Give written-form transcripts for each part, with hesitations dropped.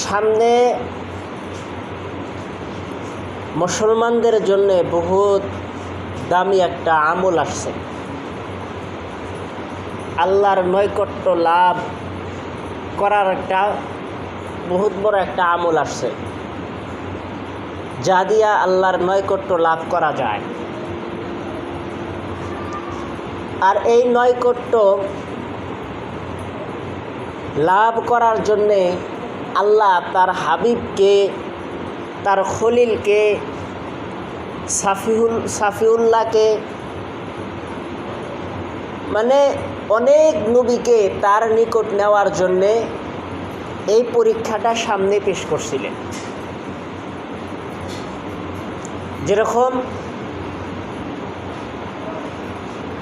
সামনে মুসলমানদের জন্য বহুত দামি একটা আমল আসছে। আল্লাহর নৈকট্য লাভ করার একটা বহুত বড় একটা আমল আসছে, যা দিয়া আল্লাহর নৈকট্য লাভ করা যায়। আর এই নৈকট্য লাভ করার জন্যে আল্লাহ তার হাবিবকে, তার খলিলকে, সাফিউল্লাহকে, মানে অনেক নবীকে তার নিকট নেওয়ার জন্যে এই পরীক্ষাটা সামনে পেশ করছিলেন। যেরকম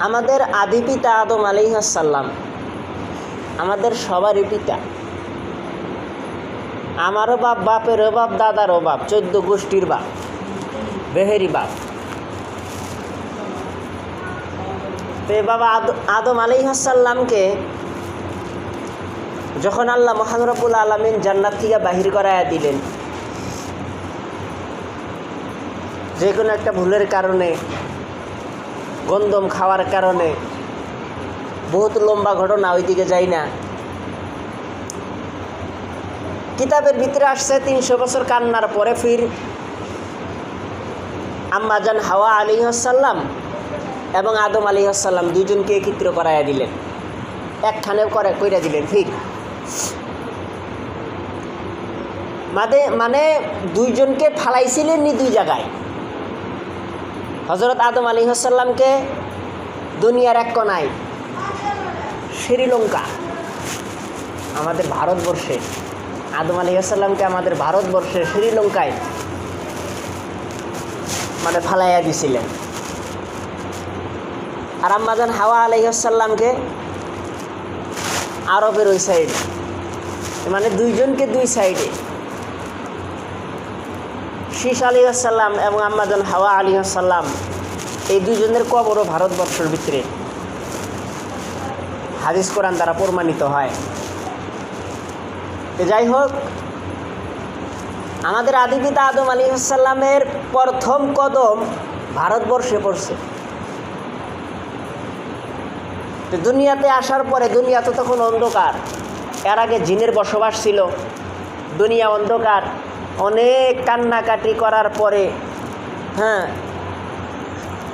আমাদের আদি পিতা আদম আলাইহিস সালাম, আমাদের সবারই পিতা, আমারও বাপ, বাপেরও বাপ, দাদারও বাপ, 14 গোষ্ঠীর বাপ, বেহেরি বাপ। তো বাবা আদম আলাইহিস সালামকে যখন আল্লাহ মহান রব্বুল আলামিন জান্নাত থেকে বাহির করায়া দিলেন, যে কোনো একটা ভুলের কারণে, গন্ধম খাওয়ার কারণে, বহুত লম্বা ঘটনা, ওই দিকে যাই না। কিতাবের ভিতরে আসছে 300 বছর কান্নার পরে ফির আম্মাজান হাওয়া আলাইহিস সালাম এবং আদম আলাইহিস সালাম দুইজনকে একত্র করাইয়া দিলেন, একখানেও কইরা দিলেন। ফির মানে দুইজনকে ফালাইছিলেন নি দুই জায়গায়। হযরত আদম আলাইহিস সালামকে দুনিয়ার এক কোনায়, শ্রীলঙ্কা, আমাদের ভারতবর্ষে, আদম আলাইহিস সালামকে আমাদের ভারতবর্ষে শ্রীলঙ্কায় মানে ফালাইয়া দিছিলেন। আর আম্মাজান হাওয়া আলাইহিস সালামকে আরবের ওই সাইডে, মানে দুইজনকে দুই সাইডে, শীষ আলাইহিস সালাম এবং আম্মাজান হাওয়া আলাইহিস সালাম, এই দুইজনের কবরও ভারতবর্ষের ভিতরে হাদিস কোরআন দ্বারা প্রমাণিত হয়। যাই হোক, আমাদের আদি পিতা আদম আলাইহিস সালামের প্রথম কদম ভারতবর্ষে পড়ছে। দুনিয়াতে আসার পরে, দুনিয়া তো তখন অন্ধকার, এর আগে জিনের বসবাস ছিল, দুনিয়া অন্ধকার। অনেক কান্নাকাটি করার পরে,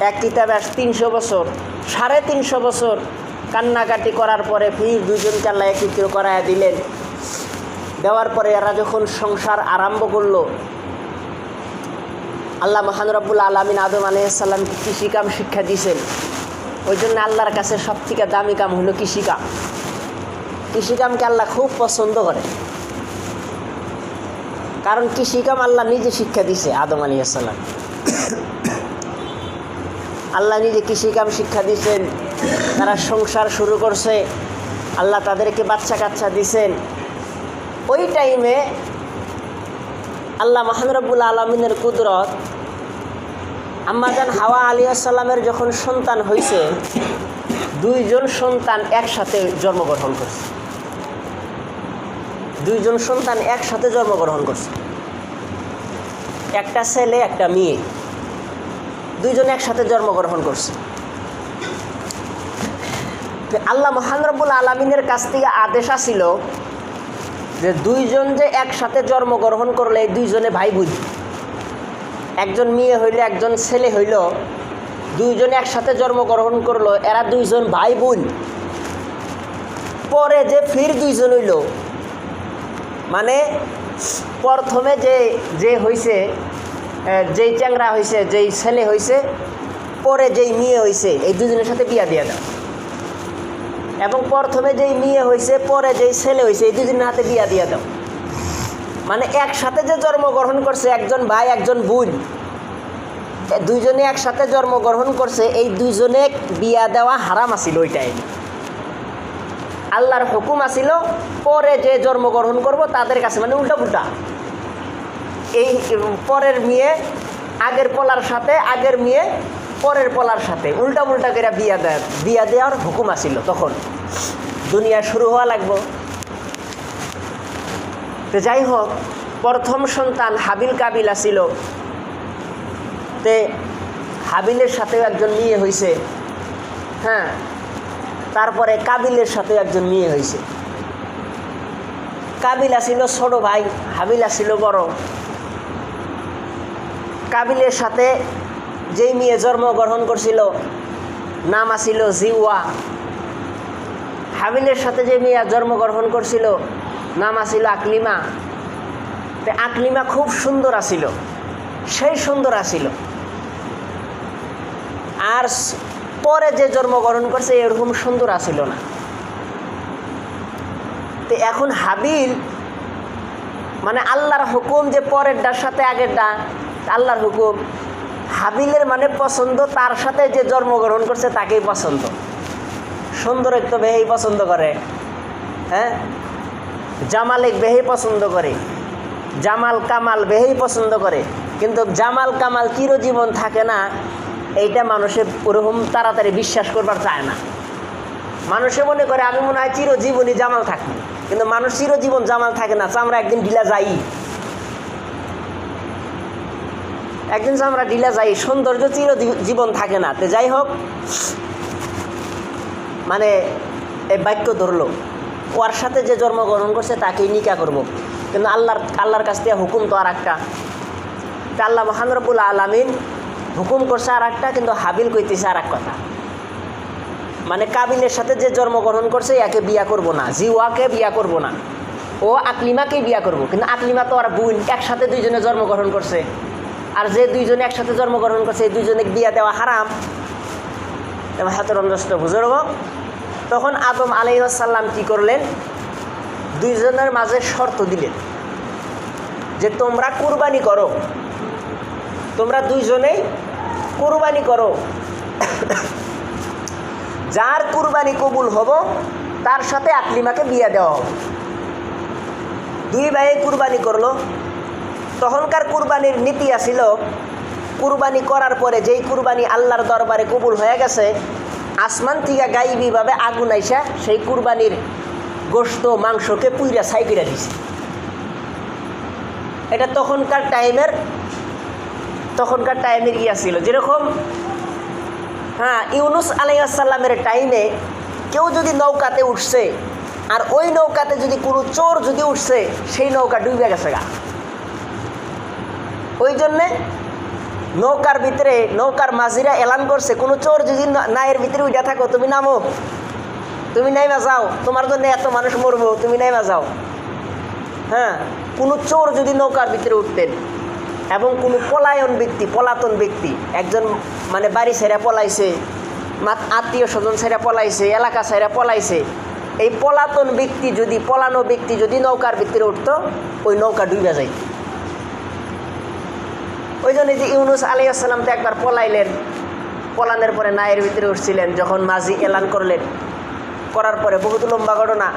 এক কিতাবে 300 বছর, 350 বছর কান্নাকাটি করার পরে ফির দুইজনকে আল্লাহ একত্র করাইয়া দিলেন। দেওয়ার পরে এরা যখন সংসার আরম্ভ করলো, আল্লাহ মহান রব্বুল আলামিন আদম আলাইহিস সালামকে কৃষিকাম শিক্ষা দিয়েছেন। ওই জন্য আল্লাহর কাছে সবথেকে দামি কাম হলো কৃষিকাম। কৃষিকামকে আল্লাহ খুব পছন্দ করে, কারণ কৃষিকাম আল্লাহ নিজে শিক্ষা দিয়েছে আদম আলাইহিস সালাম। আল্লাহ নিজে কৃষিকাম শিক্ষা দিয়েছেন, তারা সংসার শুরু করছে, আল্লাহ তাদেরকে বাচ্চা কাচ্চা দিয়েছেন। ওই টাইমে আল্লাহ মহান রব্বুল আলামিনের কুদরত, আম্মাজান হাওয়া আলাইহিস সালামের যখন সন্তান হয়েছে, দুইজন সন্তান একসাথে জন্মগ্রহণ করছে। দুইজন সন্তান একসাথে জন্মগ্রহণ করছে, একটা ছেলে একটা মেয়ে, দুইজন একসাথে জন্মগ্রহণ করছে। আল্লাহ মহান রব্বুল আলামিনের কাছ থেকে আদেশ আসিল যে দুইজন যে একসাথে জন্মগ্রহণ করলে, এই দুইজনে ভাই বোন, একজন মেয়ে হইল একজন ছেলে হইল, দুইজনে একসাথে জন্মগ্রহণ করলো, এরা দুইজন ভাই বোন। পরে যে ফির দুইজন হইল, মানে প্রথমে যে হয়েছে, যেই চ্যাংরা হয়েছে, যেই ছেলে হয়েছে, পরে যেই মেয়ে হয়েছে, এই দুজনের সাথে বিয়া দিয়ে দাও। এবং প্রথমে যেই মেয়ে হয়েছে, পরে যেই ছেলে হয়েছে, এই দুজনের হাতে বিয়া দিয়ে দাও। মানে একসাথে যে জন্মগ্রহণ করছে, একজন ভাই একজন বোন, দুইজনে একসাথে জন্মগ্রহণ করছে, এই দুইজনে বিয়া দেওয়া হারাম আছিল ওই টাইমে। আল্লাহর হুকুম আছিল পরে যে জন্মগ্রহণ করব তাদের কাছে, মানে উল্টা পুল্টা, এই পরের মেয়ে আগের পলার সাথে, আগের মেয়ে পরের পলার সাথে, উল্টা পুল্টা করে বিয়া দেওয়ার হুকুম আছিল তখন। দুনিয়া শুরু হওয়া লাগবো। তো যাই হোক, প্রথম সন্তান হাবিল কাবিল আসিল। তে হাবিলের সাথেও একজন মেয়ে হয়েছে। হ্যাঁ, তারপরে কাবিলের সাথেও একজন মেয়ে হয়েছে। কাবিল আসিল ছোট ভাই, হাবিল আসিল বড়। কাবিলের সাথে যেই মেয়ে জন্মগ্রহণ করছিল নাম আসিল জিওয়া। হাবিলের সাথে যে মেয়ে জন্মগ্রহণ করছিল নাম আসিল আকলিমা। তো আকলিমা খুব সুন্দর আসিল, সেই সুন্দর আসিল। আর পরে যে জন্মগ্রহণ করছে এরকম সুন্দর আসিল না। তো এখন হাবিল মানে আল্লাহর হুকুম যে পরেরটার সাথে আগেরটা, আল্লাহর হুকুম। হাবিলের মানে পছন্দ তার সাথে যে জন্মগ্রহণ করছে তাকেই পছন্দ। সুন্দরত্ব বেহেই পছন্দ করে, হ্যাঁ, জামালিক বেহেই পছন্দ করে, জামাল কামাল বেহেই পছন্দ করে। কিন্তু জামাল কামাল চিরজীবন থাকে না, এইটা মানুষের ওরকম তাড়াতাড়ি বিশ্বাস করবার চায় না। মানুষে মনে করে আমি মনে হয় চিরজীবনই জামাল থাকি, কিন্তু মানুষ চিরজীবন জামাল থাকে না। চামড়া একদিন ঢিলা যাই, একদিন চামড়া ঢিলা যাই, সৌন্দর্য চিরজীবন থাকে না। তো যাই হোক, মানে এই বাক্য ধরলো ওর সাথে যে জন্মগ্রহণ করছে তাকেই নিকা করব। কিন্তু আল্লাহর কাছ থেকে হুকুম তো আর একটা, আল্লাহ মহান রব্বুল আলামিন হুকুম করছে আর একটা, কিন্তু হাবিল কইতেছে আর এক কথা। মানে কাবিলের সাথে যে জন্মগ্রহণ করছে একে বিয়া করব না, জিওয়াকে বিয়া করব না, ও আকলিমাকে বিয়া করব। কিন্তু আকলিমা তো আর বোন, একসাথে দুইজনে জন্মগ্রহণ করছে। আর যে দুইজনে একসাথে জন্মগ্রহণ করছে এই দুইজনে বিয়া দেওয়া হারাম। এবং হাতের অন্ধস্ত বুঝে নেব। তখন আদম আলাইহিস সালাম কি করলেন, দুইজনের মাঝে শর্ত দিলেন যে তোমরা কুরবানি করো, তোমরা দুইজনেই কুরবানি করো। যার কুরবানি কবুল হব তার সাথে আকলিমাকে বিয়ে দেওয়া হবে। দুই ভাই কুরবানি করলো। তখনকার কুরবানির নীতি আছিল, কুরবানি করার পরে যেই কুরবানি আল্লাহর দরবারে কবুল হয়ে গেছে, আসমান থেকে গাইবীভাবে আগুন আইসা সেই কুরবানির গোশত মাংসকে পুইরা ছাই করে দিছে। এটা তখনকার টাইমের ইয়া ছিল। যেরকম হ্যাঁ, ইউনুস আলাইহিস সালামের টাইমে কেউ যদি নৌকাতে উঠছে আর ওই নৌকাতে যদি কোনো চোর যদি উঠছে, সেই নৌকা ডুবে গেছে গা। ওই জন্যে নৌকার ভিতরে নৌকার মাঝিরা এলান করছে, কোনো চোর যদি নায়ের ভিতরে উঠে থাকো তুমি নামো, তুমি নাইমা যাও, তোমার জন্য এত মানুষ মরবো, তুমি নাইমা যাও। হ্যাঁ, কোনো চোর যদি নৌকার ভিতরে উঠতেন এবং কোনো পলাতন ব্যক্তি একজন মানে বাড়ি ছেড়ে পলাইছে, আত্মীয় স্বজন ছেড়ে পলাইছে, এলাকা ছেড়ে পলাইছে, এই পলানো ব্যক্তি যদি নৌকার ভিতরে উঠতো, ওই নৌকা ডুবে যায়। ওই জন্য যে ইউনুস আলাইহিস সালাম তো একবার পলাইলেন, পলানোর পরে নায়ের ভিতরে উঠছিলেন, যখন মাঝি এলান করলেন, করার পরে বহুত লম্বা ঘটনা,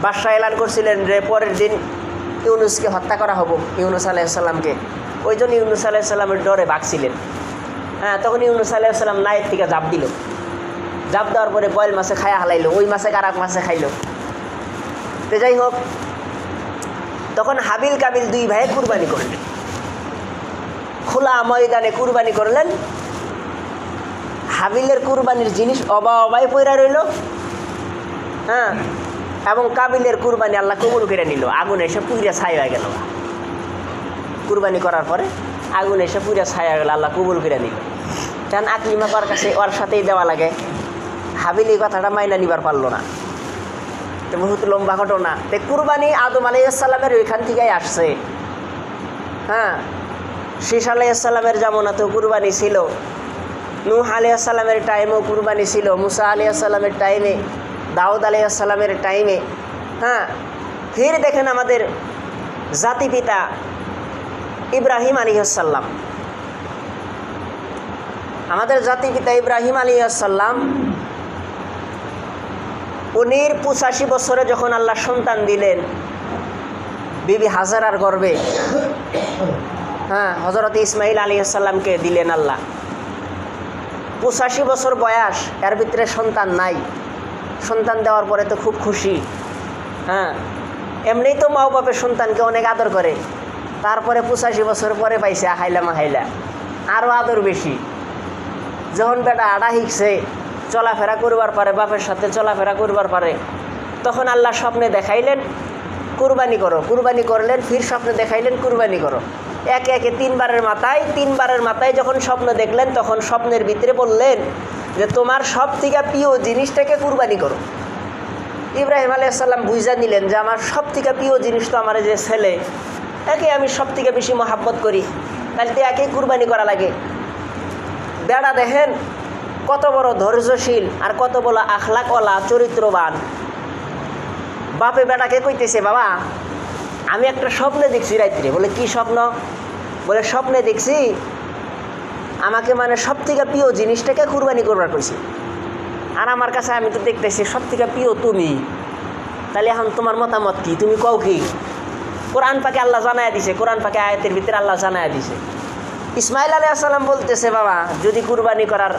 বাদশাহ এলান করছিলেন যে পরের দিন ইউনুসকে হত্যা করা হবো, ইউনুস আলাইহিস সালামকে। ওই জন্য ইউনুস আলাইহিস সালামের ডরে ভাগছিলেন। হ্যাঁ, তখন ইউনুস আলাইহিস সালাম নায়ের থেকে জাপ দিল। জাপ দেওয়ার পরে বয়েল মাছে খায়া হালাইলো, ওই মাছে আর এক মাছে খাইলো। তো যাই হোক, তখন হাবিল কাবিল দুই ভাইয়ে কুরবানি করলেন, খোলা ময়দানে কুরবানি করলেন। হাবিলের কুরবানির জিনিস অবাই পইরা রইল, হ্যাঁ, এবং কাবিলের কুরবানি আল্লাহ কবুল করে নিল। আগুন এসে পুইরা ছাই হয়ে গেল। কুরবানি করার পরে আগুন এসে পুইরা ছাই হয়ে গেল, আল্লাহ কবুল করে নিল। কারণ আকলিমা কার কাছে ওর সাথেই দেওয়া লাগে। হাবিল এই কথাটা মাইনা নিবার পারলো না। তো বহুত লম্বা ঘটনা। তো কুরবানি আদম আলাইহিস সালামের ওইখান থেকেই আসছে। হ্যাঁ, শীষ আলাইহিস সালামের জামানাতেও কুরবানি ছিল, নূহ আলাইহিস সালামের টাইমেও কুরবানি ছিল, মুসা আলাইহিস সালামের টাইমে, দাউদ আলাইহিস সালামের টাইমে। হ্যাঁ, ফির দেখেন আমাদের জাতিপিতা ইব্রাহিম আলাইহিস সালাম, আমাদের জাতিপিতা ইব্রাহিম আলাইহিস সালাম, উনির 85 বছরে যখন আল্লাহ সন্তান দিলেন বিবি হাজারার গর্ভে, হ্যাঁ, হযরত ইসমাইল আলাইহিস সালামকে দিলেন আল্লাহ। 85 বছর বয়স, এর ভিতরে সন্তান নাই। সন্তান দেওয়ার পরে তো খুব খুশি। হ্যাঁ, এমনিই তো মা বাপের সন্তানকে অনেক আদর করে, তারপরে 85 বছর পরে পাইছে আহাইলা মাহাইলা, আরও আদর বেশি। যখন বেটা আড়া শিখছে, চলাফেরা করবার পারে, বাপের সাথে চলাফেরা করবার পারে, তখন আল্লাহ স্বপ্নে দেখাইলেন কুরবানি করো। কুরবানি করলেন, ফির স্বপ্নে দেখাইলেন কুরবানি করো। একে একে তিনবারের মাথায় যখন স্বপ্ন দেখলেন, তখন স্বপ্নের ভিতরে বললেন যে তোমার সব থেকে প্রিয় জিনিসটাকে কুরবানি করো। ইব্রাহিম আলাইহিস সালাম বুঝা নিলেন যে আমার সব থেকে প্রিয় জিনিস তো আমার যে ছেলে, একে আমি সব থেকে বেশি মহাব্বত করি, তাহলে তো একেই কুরবানি করা লাগে। বেড়া দেখেন কত বড় ধৈর্যশীল আর কত বড় আখলাকওয়ালা, চরিত্রবান। বাপে বেটাকে কইতেছে, বাবা আমি একটা স্বপ্নে দেখছি রাত্রে। বলে কি স্বপ্ন? বলে স্বপ্নে দেখছি আমাকে মানে সব থেকে প্রিয় জিনিসটাকে কুরবানি করবার কইছি, আর আমার কাছে আমি তো দেখতেছি সব থেকে প্রিয় তুমি। তাহলে এখন তোমার মতামত কি? তুমি কও কি? কোরআন পাকে আল্লাহ জানায়া দিছে, কোরআন পাকে আয়াতের ভিতরে আল্লাহ জানায়া দিছে। ইসমাইল আলাইহিস সালাম বলতেছে, বাবা যদি কুরবানি করার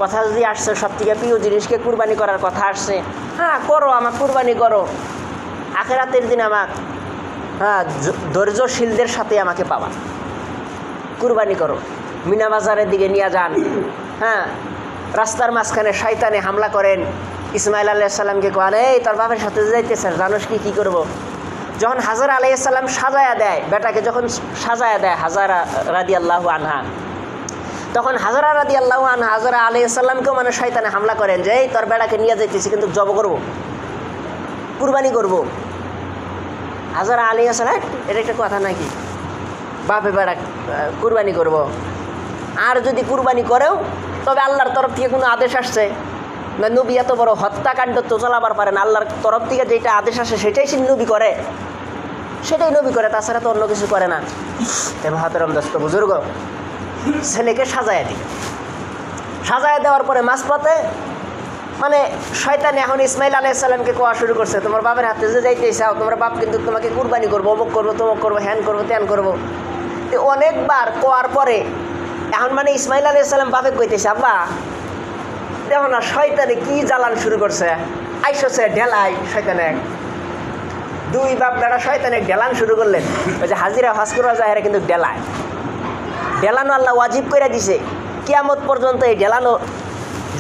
কথা যদি আসছে, সব থেকে প্রিয় জিনিসকে কুরবানি করার কথা আসছে, হ্যাঁ করো, আমাকে কুরবানি করো। আখিরাতের দিন আমাকে ধৈর্যশীলদের সাথে আমাকে পাবা, কুরবানি করো। মিনা বাজারের দিকে নিয়ে যান, রাস্তার মাঝখানে শয়তানে হামলা করেন। ইসমাইল আলাইহিস সালামকে কোয়ান, এই তোর বাপের সাথে যাইতেছে, জানোস কি করবো? যখন হাজারা আলাইহিস সালাম সাজায়া দেয়, বেটাকে যখন সাজায়া দেয় হাজারা রাদিয়াল্লাহু আনহা, তখন হাজারা রাদিয়াল্লাহু আনহা হাজারা আলাইহিস সালামকেও মানে শয়তানে হামলা করেন যে এই তোর বেটাকে নিয়ে যাইতেছি, কিন্তু জব করবো, কুরবানি করবো। হাজারা আলাইহিস সালাম, এটা একটা কথা নাকি? বাপে বেটা কুরবানি করব। আর যদি কুরবানি করেও তবে আল্লাহর তরফ থেকে কোনো আদেশ আসছে না? নবী এত বড় হত্যাকাণ্ড তো চালাবার পারে না, আল্লাহর তরফ থেকে যেটা আদেশ আসে সেটাই সে নবী করে, তাছাড়া তো অন্য কিছু করে না। এবার হাতেরম দোস্ত বুজুর্গ ছেলেকে সাজায় দেওয়ার পরে মাঝপথে মানে শয়তান এখন ইসমাইল আলাইহিস সালামকে কোয়া শুরু করছে, তোমার বাপের হাতে যে যাইতে চাও, তোমার বাপ কিন্তু তোমাকে কুরবানি করবো, অমুক করবো, তমুক করবো, হ্যান করবো, ত্যান করবো। তো অনেকবার কোয়ার পরে এখন মানে ইসমাইল আলাইহিস সালাম বাপে কইতেছে, আব্বা দেখো না শয়তানে কি জ্বালান শুরু করছে, আইসছে ঢেলাই শয়তানে। দুই বাপ বেড়া শয়তানে ঢেলান শুরু করলেন। ওই যে হাজিরা হজ করা যায় কিন্তু ঢেলানো আল্লাহ ওয়াজিব করে দিছে, কিয়ামত পর্যন্ত এই ঢেলানো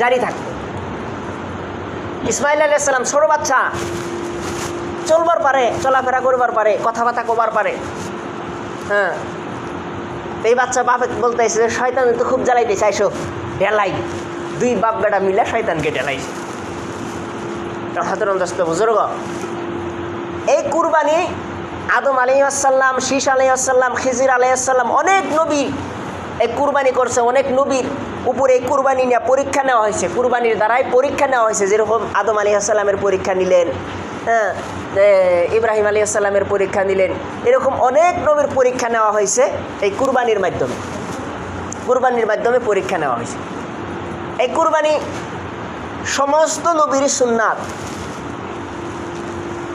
জারি থাকবে। ইসমাইল আলাইহিস সালাম ছোট বাচ্চা, চলবার পারে, চলাফেরা করবার পারে, কথাবার্তা কবার পারে। এই বাচ্চা বাপে বলতেছে যে শয়তান তো খুব জ্বালাইতেছে, আইসো ঢেলাই। দুই বাপ বেটা মিলে শয়তানকে ঢেলাইছে। বুজুর্গ এই কুরবানি আদম আলাইহিস সালাম, শীষ আলাইহিস সালাম, খিজির আলাইহিস সালাম, অনেক নবী এই কুরবানি করছে। অনেক নবীর উপরে এই কুরবানি নিয়ে পরীক্ষা নেওয়া হয়েছে, কুরবানির দ্বারাই পরীক্ষা নেওয়া হয়েছে। যেরকম আদম আলাইহিস সালামের পরীক্ষা নিলেন, ইব্রাহিম আলাইহিস সালামের পরীক্ষা নিলেন, এরকম অনেক নবীর পরীক্ষা নেওয়া হয়েছে এই কুরবানির মাধ্যমে পরীক্ষা নেওয়া হয়েছে। এই কুরবানি সমস্ত নবীর সুন্নাত।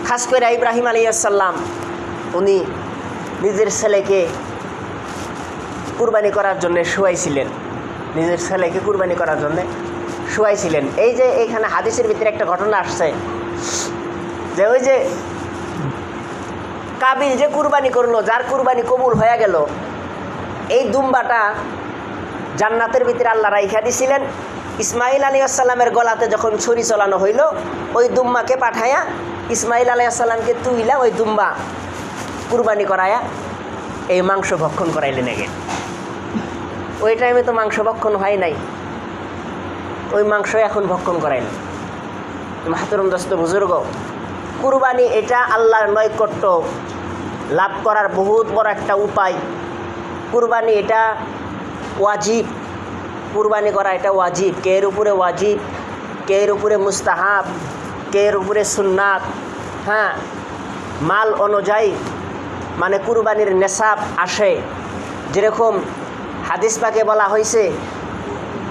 খাস করে ইব্রাহিম আলাইহিস সালাম উনি নিজের ছেলেকে কুরবানি করার জন্য শুয়াইছিলেন। এই যে এইখানে হাদিসের ভিতরে একটা ঘটনা আসছে যে ওই যে কাবিল যে কুরবানি করলো, যার কুরবানি কবুল হয়ে গেল, এই দুম্বাটা জান্নাতের ভিতরে আল্লাহ রাইখা দিছিলেন। ইসমাইল আলাইহিস সালামের গলাতে যখন ছুরি চালানো হইল, ওই দুম্বাকে পাঠায়া ইসমাইল আলাইহিস সালামকে তুইলা ওই দুম্বা কুরবানি করায়া এই মাংস ভক্ষণ করাইলেন। এগেন ওই টাইমে তো মাংস ভক্ষণ হয় নাই, ওই মাংস এখন ভক্ষণ করাইলেন। মাহতরম দোস্ত বুজুর্গ, কুরবানি এটা আল্লাহর নৈকট্য লাভ করার বহুত বড় একটা উপায়। কুরবানি এটা ওয়াজিব, কুরবানি করা এটা ওয়াজিব। কে এর উপরে ওয়াজিব, কে এর উপরে মুস্তাহাব, কে এর উপরে সুন্নাত। মাল অনুযায়ী মানে কুরবানির নেশাব আসে। যেরকম হাদিস পাকে বলা হয়েছে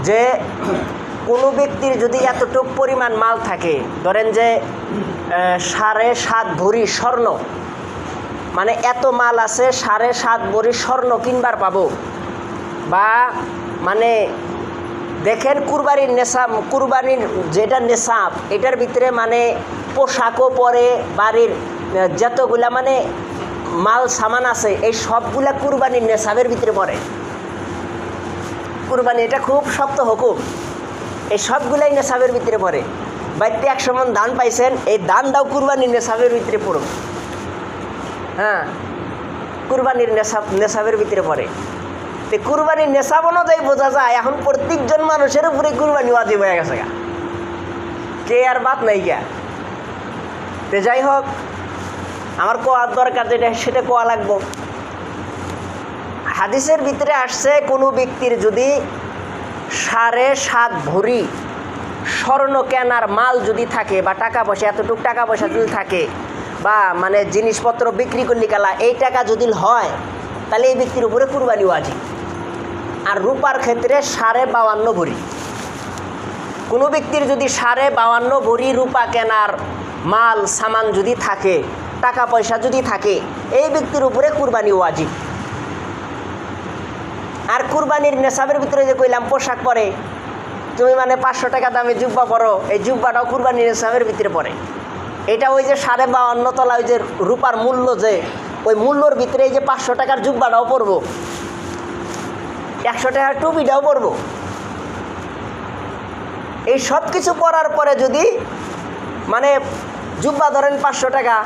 যে কোনো ব্যক্তির যদি এতটুক পরিমাণ মাল থাকে, ধরেন যে 7.5 ভরি স্বর্ণ, মানে এত মাল আছে 7.5 ভরি স্বর্ণ কিনবার পাবো, বা মানে দেখেন কুরবানির নেশাব, কুরবানির যেটা নেশাব এটার ভিতরে মানে পোশাকও পরে, বাড়ির যতগুলা মানে মাল সামান আছে এই সবগুলা কুরবানির নেশাবের ভিতরে পড়ে। কুরবানি এটা খুব শক্ত হুকুম, এই সবগুলাই নেশাবের ভিতরে পড়ে। বাড়িতে 100 মণ ধান পাইছেন, এই ধানটাও কুরবানির নেশাবের ভিতরে পড়ুন। হ্যাঁ, কুরবানির নেশাবের ভিতরে পড়ে। তো কুরবানির নেশাব অনুযায়ী বোঝা যায় এখন প্রত্যেকজন মানুষের উপরে কুরবানি ওয়াজিব হয়ে গেছে, কে আর বাদ নাই গা। তো যাই হোক, আমার কোয়ার দরকার যেটা সেটা কোয়া লাগবো। হাদিসের ভিতরে আসছে কোনো ব্যক্তির যদি 7.5 ভরি স্বর্ণ কেনার মাল যদি থাকে বা টাকা পয়সা, এতটুকু টাকা পয়সা যদি থাকে বা মানে জিনিসপত্র বিক্রি করলি কালা এই টাকা যদি হয়, তাহলে এই ব্যক্তির উপরে কুরবানি ওয়াজিব। আর রূপার ক্ষেত্রে 52.5 ভরি। কোনো ব্যক্তির যদি 52.5 ভরি রূপা কেনার মাল সামান যদি থাকে, টাকা পয়সা যদি থাকে, এই ব্যক্তির উপরে কুরবানি ওয়াজিব। আর কুরবানির নেশাবের ভিতরে যে কইলাম পোশাক পরে, তুমি মানে 500 টাকা দামে জুব্বা পরো, এই জুব্বাটাও কুরবানির নেশাবের ভিতরে পড়ে। এটা ওই যে 52.5 তলা ওই যে রূপার মূল্য, যে ওই মূল্যর ভিতরে এই যে 500 টাকার জুব্বাটাও পরবো, 100 টাকার টুপিটাও পরবো। এই সব কিছু পরার পরে যদি মানে জুব্বা ধরেন 500 টাকা,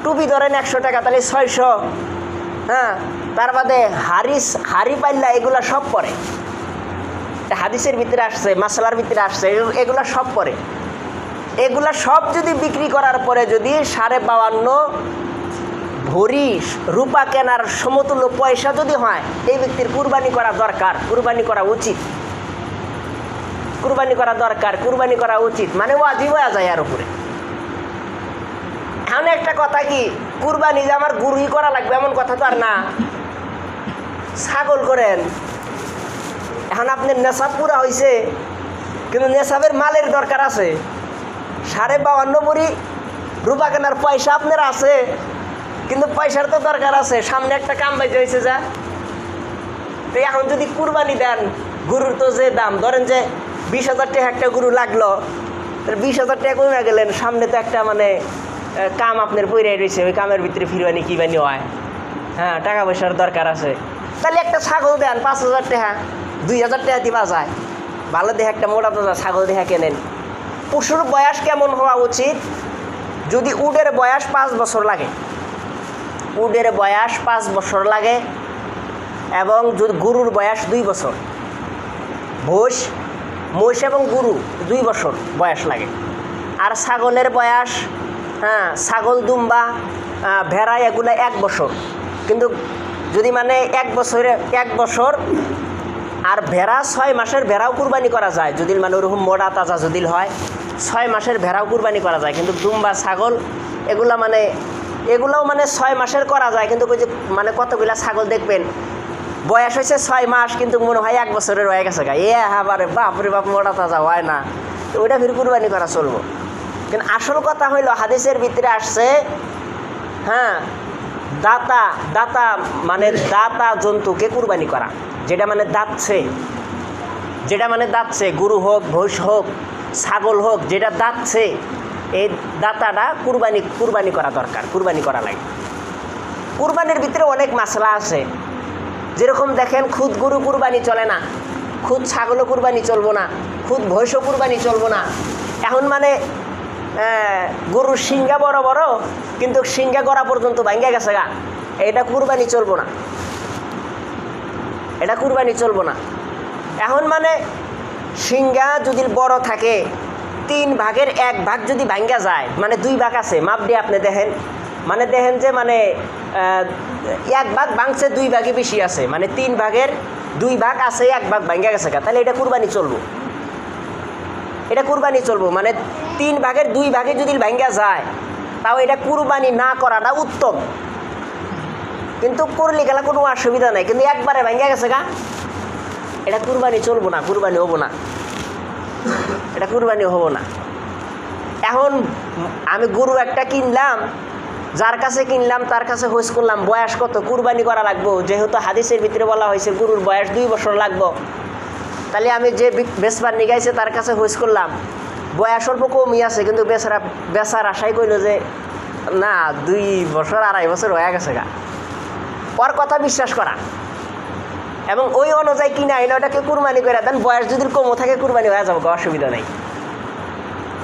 টুপি ধরেন 100 টাকা, তাহলে 600। হ্যাঁ, তার বাদে হাড়ি পাল্লা এগুলা সব পরে। হাদিসের ভিতরে আসছে, মাসলার ভিতরে আসছে, এগুলা সব পরে। এগুলা সব যদি বিক্রি করার পরে যদি 52.5 ভরি রূপা কেনার সমতুল্য পয়সা যদি হয়, এই ব্যক্তির কুরবানি করা দরকার, কুরবানি করা উচিত, কুরবানি করা দরকার, কুরবানি করা উচিত, মানে ওয়াজিব হয়ে যায় এর উপরে। এমন একটা কথা কি কুরবানি যে আমার গুরুই করা লাগবে এমন কথা তো আর না। ছাগল করেন, এখন আপনার নেশাব পুরা হয়েছে, কিন্তু নেশাবের মালের দরকার আছে। 52.5 ভরি রূপা কেনার পয়সা আপনার আছে, কিন্তু পয়সার তো দরকার আছে, সামনে একটা কাম বাইতে হয়েছে যা। তো এখন যদি কুরবানি দেন, গরুর তো যে দাম, ধরেন যে 20,000 টাকা একটা গরু লাগলো, 20,000 টাকা কমে গেলেন, সামনে তো একটা মানে কাম আপনার পইরে রয়েছে, ওই কামের ভিতরে ফিরবানি কি বানি হয়। হ্যাঁ, টাকা পয়সার দরকার আছে, তাহলে একটা ছাগল দেন 5,000 টাকা, 2,000 টাকা দিবা যায়, ভালো দেখে একটা মোটা তাজা ছাগল দেখা কেনেন। পশুর বয়স কেমন হওয়া উচিত? যদি উটের বয়স 5 বছর লাগে, উটের বয়স 5 বছর লাগে, এবং যদি গরুর বয়স 2 বছর, মোষ এবং গরু 2 বছর বয়স লাগে। আর ছাগলের বয়স, হ্যাঁ, ছাগল, দুম্বা, ভেড়া এগুলো 1 বছর। কিন্তু যদি মানে 1 বছর আর ভেড়া 6 মাসের ভেড়াও কুরবানি করা যায়, যদি মানে ওরকম মোটা তাজা যদি হয়, 6 মাসের ভেড়াও কুরবানি করা যায়। কিন্তু দুম্বা, ছাগল এগুলোও মানে 6 মাসের করা যায়, কিন্তু ওই যে মানে কতগুলা ছাগল দেখবেন বয়স হয়েছে 6 মাস, কিন্তু মনে হয় 1 বছরের হয়ে গেছে গা, আবারে বাপরে বাপ মোটা তাজা হয় না, তো ওইটা ফির কুরবানি করা চলবো। কিন্তু আসল কথা হইল হাদিসের ভিতরে আসছে, হ্যাঁ, দাতা মানে দাতা জন্তুকে কুরবানি করা, যেটা মানে দাঁতছে, গরু হোক, ভৈষ হোক, ছাগল হোক, যেটা দাঁতছে, এই দাতাটা কুরবানি করা দরকার, কুরবানি করা লাগে। কুরবানির ভিতরে অনেক মাসলা আছে, যেরকম দেখেন খুদ গরু কুরবানি চলে না, খুদ ছাগলও কুরবানি চলবো না, খুদ ভৈষও কুরবানি চলবো না। এখন মানে গরুর শিঙ্গা বড় বড়, কিন্তু শিঙ্গা করা পর্যন্ত ভাঙ্গা গেছে গা, এটা কুরবানি চলবো না, এটা কুরবানি চলবো না। এখন মানে শিঙ্গা যদি বড় থাকে, 3 ভাগের 1 ভাগ যদি ভাঙ্গা যায়, মানে 2 ভাগ আছে, মাপ দিয়ে আপনি দেখেন, মানে দেখেন যে মানে 1 ভাগ ভাঙছে, 2 ভাগে বেশি আছে, মানে 3 ভাগের 2 ভাগ আছে, 1 ভাগ ভাঙ্গা গেছে গা, তাহলে এটা কুরবানি চলবো, এটা কুরবানি চলবো। মানে 3 ভাগের 2 ভাগে যদি ভাঙ্গা যায়, তাও এটা কুরবানি না করাটা উত্তম, কিন্তু করলে গেলে কোনো অসুবিধা নাই। কিন্তু একবারে ভাঙ্গা গেছে গা, এটা কুরবানি চলবো না, কুরবানি হবো না, এটা কুরবানি হবো না। এখন আমি গরু একটা কিনলাম, যার কাছে কিনলাম তার কাছে হোস করলাম, বয়স কত, কুরবানি করা লাগবো, যেহেতু হাদিসের ভিতরে বলা হয়েছে গরুর বয়স 2 বছর লাগবো, তাহলে আমি যে বেচবার নিগাইছে তার কাছে হোস করলাম, বয়স অল্প কমই আছে, কিন্তু বেচার আশাই কইল যে না 2 বছর 2.5 বছর হয়ে গেছে গা। ওর কথা বিশ্বাস করা এবং ওই অনুযায়ী কিনা আইন ওটাকে কুরবানি করে দেন, বয়স যদি কমও থাকে কুরবানি হয়ে যাবো, অসুবিধা নেই।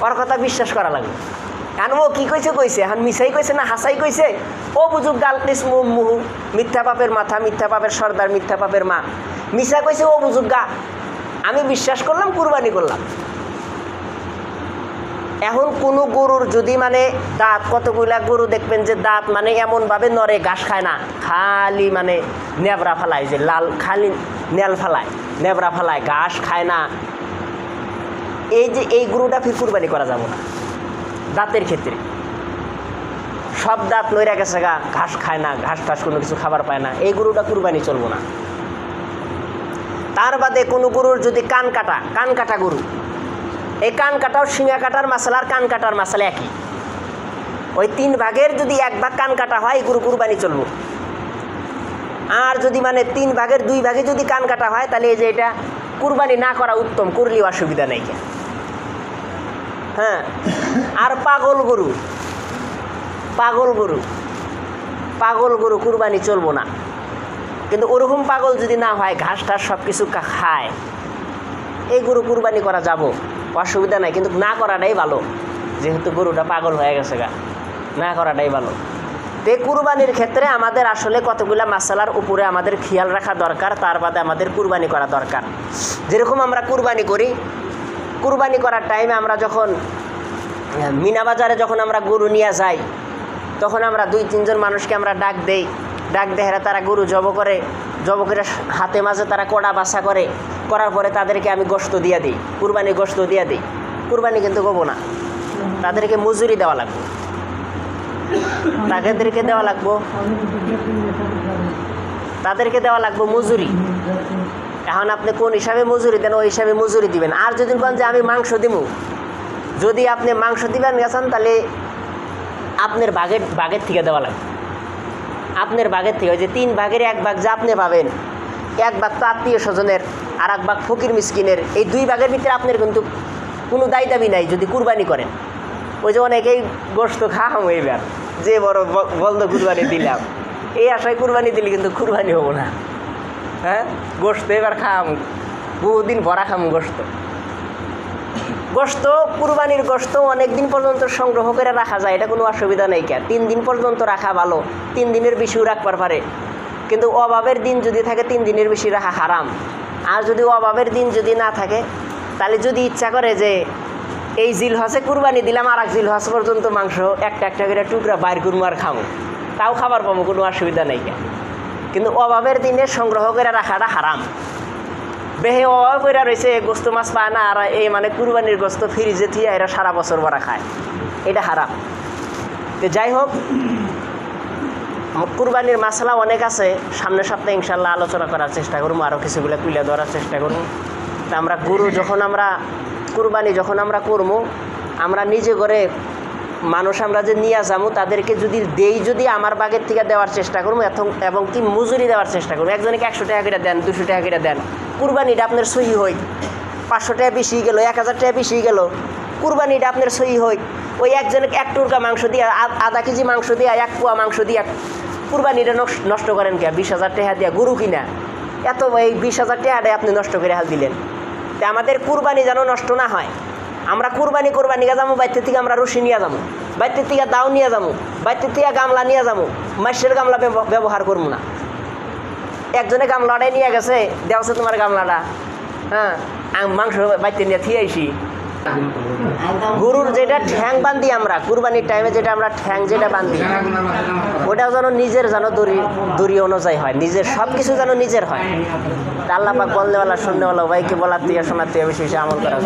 ওর কথা বিশ্বাস করা লাগবে। এখন ও কি কইছে এখন মিছাই কইছে না হাসাই কইছে, ও বুঝুক গালতিস মুহু, মিথ্যা পাপের মাথা, মিথ্যা পাপের সর্দার, মিথ্যা পাপের মা, মিছা কইছে ও বুঝুক গা। আমি বিশ্বাস করলাম, কুরবানি করলাম। এখন কোনো গরুর যদি মানে দাঁত, কতগুলা গরু দেখবেন যে দাঁত মানে এমনভাবে নড়ে, ঘাস খায় না, খালি মানে নেবড়া ফালায়, যে লাল খালি নেল ফালায়, নেবড়া ফালায়, ঘাস খায় না, এই গরুটা ফির কুরবানি করা যাব না। দাঁতের ক্ষেত্রে সব দাঁত নইরা গেছে গা, ঘাস খায় না, ঘাস টাস কোনো কিছু খাবার পায় না, এই গরুটা কুরবানি চলবো না। তার বাদে কোনো গরুর যদি কান কাটা গরু, এই কান কাটাও শিঙা কাটার মাসালা আর কান কাটার মাসালা একই। ওই 3 ভাগের যদি 1 ভাগ কান কাটা হয়, গরু কুরবানি চলবো। আর যদি মানে 3 ভাগের 2 ভাগে যদি কান কাটা হয়, তাহলে এই যে এটা কুরবানি না করা উত্তম, করলেও অসুবিধা নেই। হ্যাঁ, আর পাগল গরু কুরবানি চলবো না। কিন্তু ওরকম পাগল যদি না হয়, ঘাস টাস সব কিছু খায়, এই গরু কুরবানি করা যাব, অসুবিধা নাই। কিন্তু না করাটাই ভালো, যেহেতু গরুটা পাগল হয়ে গেছে গা, না করাটাই ভালো। তো এই কুরবানির ক্ষেত্রে আমাদের আসলে কতগুলা মাসালার উপরে আমাদের খেয়াল রাখা দরকার, তার বাদে আমাদের কুরবানি করা দরকার। যেরকম আমরা কুরবানি করি, কুরবানি করার টাইমে আমরা যখন মিনা বাজারে যখন আমরা গরু নিয়ে যাই, তখন আমরা 2-3 জন মানুষকে আমরা ডাক দেই, হেরা তারা গরু জব করে হাতে মাঝে তারা কড়া বাছা করার পরে তাদেরকে আমি গোশত দিয়ে দিই, কুরবানি গোশত দিয়ে দিই। কুরবানি কিন্তু করবো না, তাদেরকে মজুরি দেওয়া লাগবে, তাদেরকে দেওয়া লাগবে মজুরি। এখন আপনি কোন হিসাবে মজুরি দেন, ওই হিসাবে মজুরি দিবেন। আর যদি কোন যে আমি মাংস দিব, যদি আপনি মাংস দিবেন গেছেন, তাহলে আপনার ভাগের থেকে দেওয়া লাগবে, আপনার ভাগের থেকে। ওই যে 3 ভাগের 1 ভাগ যে আপনি পাবেন, 1 ভাগ তো আত্মীয় স্বজনের, আর 1 ভাগ ফকির মিসকিনের, এই 2 ভাগের ভিতরে আপনার কিন্তু কোনো দায় দাবি নাই যদি কুরবানি করেন। ওই যে অনেকেই গোশত খাওয়াম এইবার, যে বড় বলদ কুরবানি দিলাম, এই আশায় কুরবানি দিলে কিন্তু কুরবানি হবো না। হ্যাঁ, গোশত এবার খাওয়াম, বহুদিন ভরা খাম গোশত। কুরবানির গোশত অনেক দিন পর্যন্ত সংগ্রহ করে রাখা যায়, এটা কোনো অসুবিধা নেই। 3 দিন পর্যন্ত রাখা ভালো, 3 দিনের বেশিও রাখবার পারে। কিন্তু অভাবের দিন যদি থাকে, 3 দিনের বেশি রাখা হারাম। আর যদি অভাবের দিন যদি না থাকে, তাহলে যদি ইচ্ছা করে যে এই জিলহজে কুরবানি দিলাম, আর 1 জিলহজ পর্যন্ত মাংস একটা করে টুকরা বাইর করবো আর খাবো, তাও খাবার পাবো, কোনো অসুবিধা নেই। কিন্তু অভাবের দিনে সংগ্রহ করে রাখাটা হারাম। বেহে অভাব করে রয়েছে, গোস্ত মাছ পায় না, আর এই মানে কুরবানির গোস্ত ফ্রিজে দিয়ে এরা সারা বছর ভরা খায়, এটা হারাম। তো যাই হোক, কুরবানির মাসালা অনেক আছে, সামনের সপ্তাহে ইনশাল্লাহ আলোচনা করার চেষ্টা করবো, আরও কিছুগুলো তুলে ধরার চেষ্টা করবো। তা আমরা গরু যখন আমরা কুরবানি করবো, আমরা নিজে করে মানুষ আমরা যে নিয়ে যাবো, তাদেরকে যদি আমার বাগের থেকে দেওয়ার চেষ্টা করবো, এবং কি মজুরি দেওয়ার চেষ্টা করবো। একজনকে 100 টাকা করে দেন, 200 টাকা করে দেন, কুরবানিটা আপনার সহি হই, 500 টাকা বেশি গেল, 1000 টাকা বেশি গেল, কুরবানিটা আপনার সহি হই। ওই একজনকে 1 টুকরা মাংস দিয়ে, আধা কেজি মাংস দিয়ে, 1 পোয়া মাংস দিয়ে কুরবানিটা নষ্ট করেন কে? 20,000 টাকা দিয়া গরু কিনা, এত এই 20,000 টাকাটাই আপনি নষ্ট করে হাল দিলেন। তো আমাদের কুরবানি যেন নষ্ট না হয়, আমরা কুরবানি যাবো, বাইরের থেকে আমরা রশি নিয়ে যাবো, বাইরের থেকে দাও নিয়ে যাবো, বাইরের থেকে গামলা নিয়ে যাবো, মাছের গামলা ব্যবহার করবো না। একজনে গামলাটাই নিয়ে গেছে, দেওয়াছে তোমার গামলাটা, হ্যাঁ, মাংস বাইরে নিয়ে থিয়ে আইসি। গরুর যেটা ঠ্যাং বান্ধি আমরা কুরবানির টাইমে, যেটা আমরা ঠ্যাং যেটা বান্ধি, ওটাও যেন নিজের যেন দড়ি অনুযায়ী হয়, নিজের সব কিছু যেন নিজের হয়। আল্লাহ পাক বলনেওয়ালা শুননেওয়ালা, ভাইকে বলার থেকে শোনার থেকে বেশি আমল করা